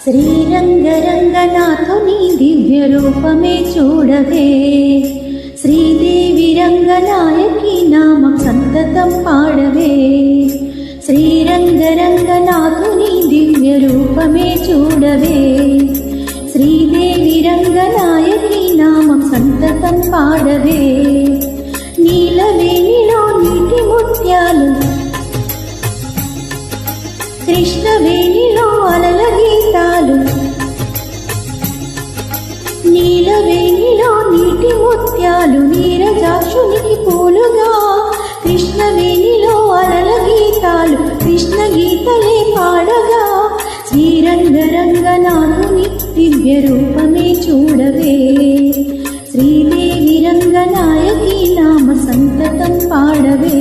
శ్రీరంగరంగనాథుని దివ్య రూపమే చూడవే, శ్రీదేవి రంగనాయకి నామం సంతతం పాడవే. శ్రీరంగరంగనాథుని దివ్య రూపమే చూడవే, శ్రీదేవి రంగనాయకి నామం సంతతం పాడవే. నీలవేణిలో నీటి ముత్యాలు, కృష్ణవేణిలో అలల గీతాలు. నీలవేణిలో నీటి ముత్యాలు నీరజాక్షునికి పూలుగా, కృష్ణవేణిలో అలల గీతాలు కృష్ణ గీతలే పాడగా. శ్రీరంగరంగనాథుని దివ్య రూపమే చూడవే, శ్రీదేవి రంగనాయకి నామ సంతతం పాడవే.